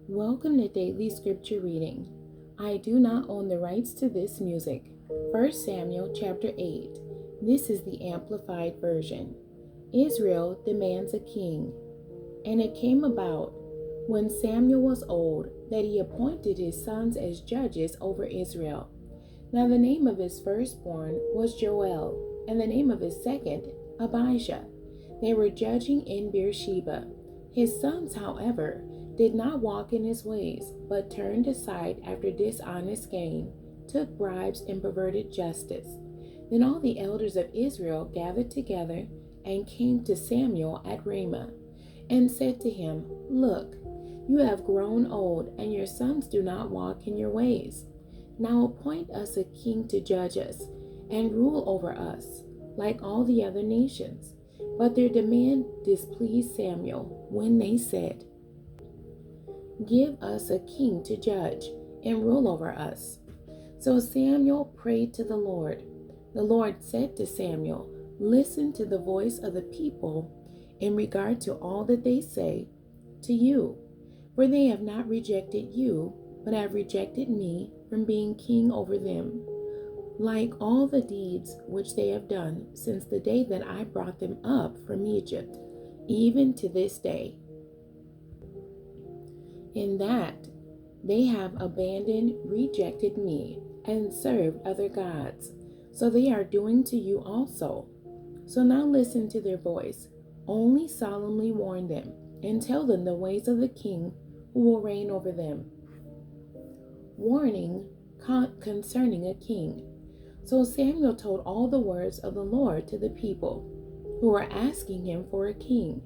Welcome to Daily Scripture Reading. I do not own the rights to this music. 1 Samuel chapter 8. This is the Amplified Version. Israel demands a king. And it came about, when Samuel was old, that he appointed his sons as judges over Israel. Now the name of his firstborn was Joel, and the name of his second, Abijah. They were judging in Beersheba. His sons, however, did not walk in his ways, but turned aside after dishonest gain, took bribes, and perverted justice. Then all the elders of Israel gathered together and came to Samuel at Ramah, and said to him, Look, you have grown old, and your sons do not walk in your ways. Now appoint us a king to judge us, and rule over us, like all the other nations. But their demand displeased Samuel, when they said, Give us a king to judge and rule over us. So Samuel prayed to the Lord. The Lord said to Samuel, Listen to the voice of the people in regard to all that they say to you, for they have not rejected you, but have rejected me from being king over them, like all the deeds which they have done since the day that I brought them up from Egypt, even to this day. In that they have rejected me, and served other gods. So they are doing to you also. So now listen to their voice. Only solemnly warn them, and tell them the ways of the king who will reign over them. Warning concerning a king. So Samuel told all the words of the Lord to the people, who were asking him for a king.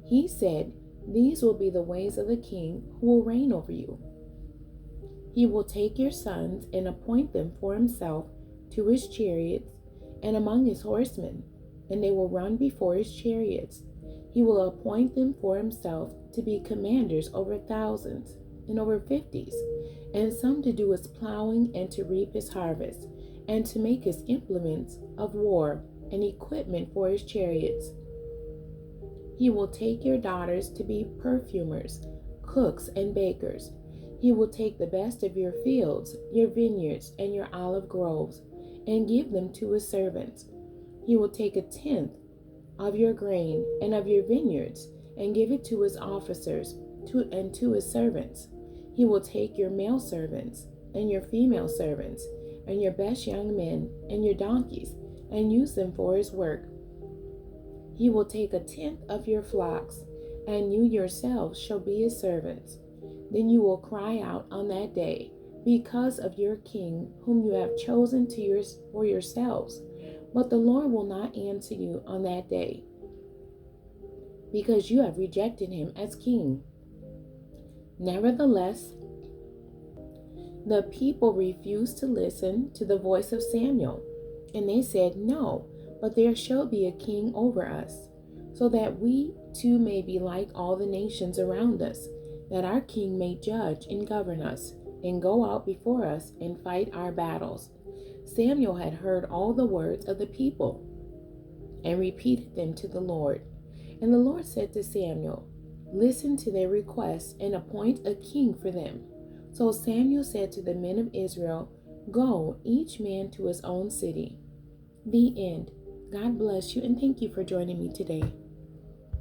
He said, These will be the ways of the king who will reign over you. He will take your sons and appoint them for himself to his chariots and among his horsemen, and they will run before his chariots. He will appoint them for himself to be commanders over thousands and over fifties, and some to do his plowing and to reap his harvest, and to make his implements of war and equipment for his chariots. He will take your daughters to be perfumers, cooks, and bakers. He will take the best of your fields, your vineyards, and your olive groves, and give them to his servants. He will take 1/10 of your grain and of your vineyards, and give it to his officers and to his servants. He will take your male servants and your female servants, and your best young men and your donkeys, and use them for his work. He will take 1/10 of your flocks, and you yourselves shall be his servants. Then you will cry out on that day because of your king whom you have chosen for yourselves. But the Lord will not answer you on that day, because you have rejected him as king. Nevertheless, the people refused to listen to the voice of Samuel, and they said, No, but there shall be a king over us, so that we too may be like all the nations around us, that our king may judge and govern us, and go out before us and fight our battles. Samuel had heard all the words of the people, and repeated them to the Lord. And the Lord said to Samuel, Listen to their requests, and appoint a king for them. So Samuel said to the men of Israel, Go, each man to his own city. The end. God bless you, and thank you for joining me today.